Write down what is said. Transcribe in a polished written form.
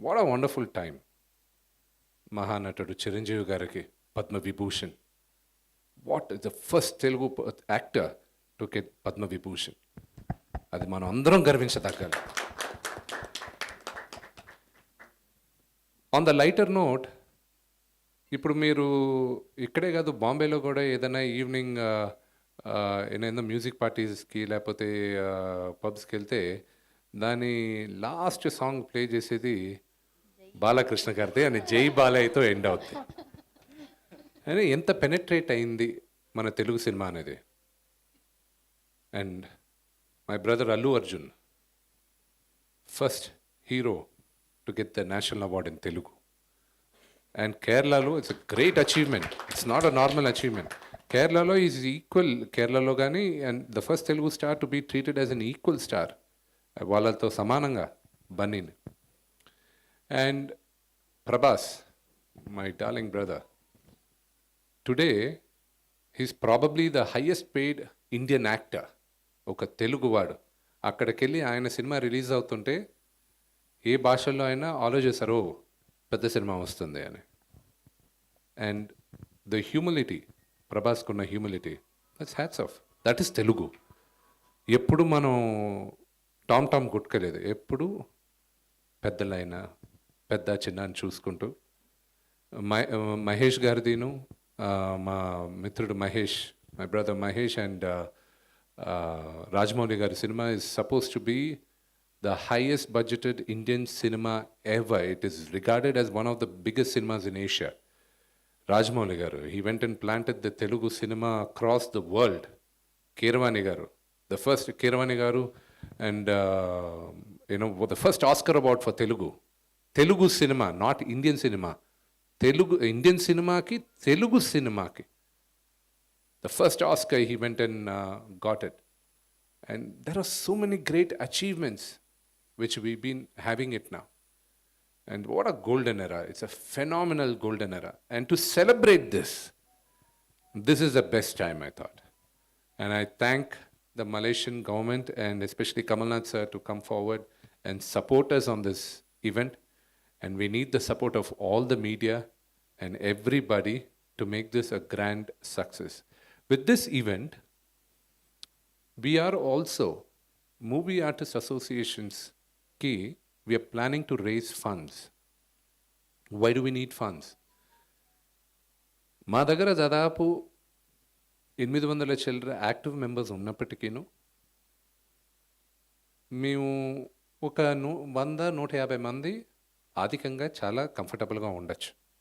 What a wonderful time. మహానటుడు చిరంజీవి గారికి Padma Vibhushan. What is the first Telugu actor to get Padma Vibhushan. అది మనం అందరం గర్వించదగ్గాలి. ఆన్ ద లైటర్ నోట్, ఇప్పుడు మీరు ఇక్కడే కాదు, బాంబేలో కూడా ఏదైనా ఈవినింగ్ ఏదైనా మ్యూజిక్ పార్టీస్కి లేకపోతే పబ్స్కి వెళ్తే దాని లాస్ట్ సాంగ్ ప్లే చేసేది బాలకృష్ణ గారిది అని జై బాలయ్యతో ఎండ్ అవుద్ది. అని ఎంత పెనెట్రేట్ అయింది మన తెలుగు సినిమా అనేది. And my brother Allu Arjun, first hero to get the national award in Telugu. And కేరళలో it's a great achievement, it's not a normal achievement. కేరళలో ఈజ్ ఈక్వల్, కేరళలో కానీ, and the first Telugu star to be treated as an equal star, వాళ్ళతో సమానంగా బన్నీని. And Prabhas, my darling brother, today he's probably the highest paid Indian actor. ఒక తెలుగువాడు అక్కడికి వెళ్ళి ఆయన సినిమా రిలీజ్ అవుతుంటే ఏ భాషల్లో అయినా ఆలోచిస్తారు పెద్ద సినిమా వస్తుంది అని. అండ్ ద హ్యూమిలిటీ, ప్రభాస్కున్న humility, that's hats off. That is Telugu. ఎప్పుడు మనం టామ్ కొట్టుకోలేదు, ఎప్పుడు పెద్దలైనా పెద్ద చిన్న అని చూసుకుంటూ. మహేష్ గారిదిను, మా మిత్రుడు Mahesh, my brother Mahesh and Rajamouli గారి cinema is supposed to be the highest budgeted Indian cinema ever. It is regarded as one of the biggest cinemas in Asia. Rajamouli garu, he went and planted the Telugu cinema across the world. Keeravani garu, the first Keeravani garu, and the first Oscar award for Telugu cinema, not Indian cinema. Indian cinema ki Telugu cinema ki the first Oscar he went and got it. And there are so many great achievements which we've been having it now. And what a golden era. It's a phenomenal golden era. And to celebrate this is the best time, I thought. And I thank the Malaysian government and especially Kamal Nath sir to come forward and support us on this event. And we need the support of all the media and everybody to make this a grand success. With this event, we are also, Movie Artists Associations ki, we are planning to raise funds. Why do we need funds? మా దగ్గర దాదాపు 800 చిల్లర active members ఉన్నప్పటికీను మేము ఒక 100-150 మంది ఆర్థికంగా చాలా కంఫర్టబుల్గా ఉండొచ్చు.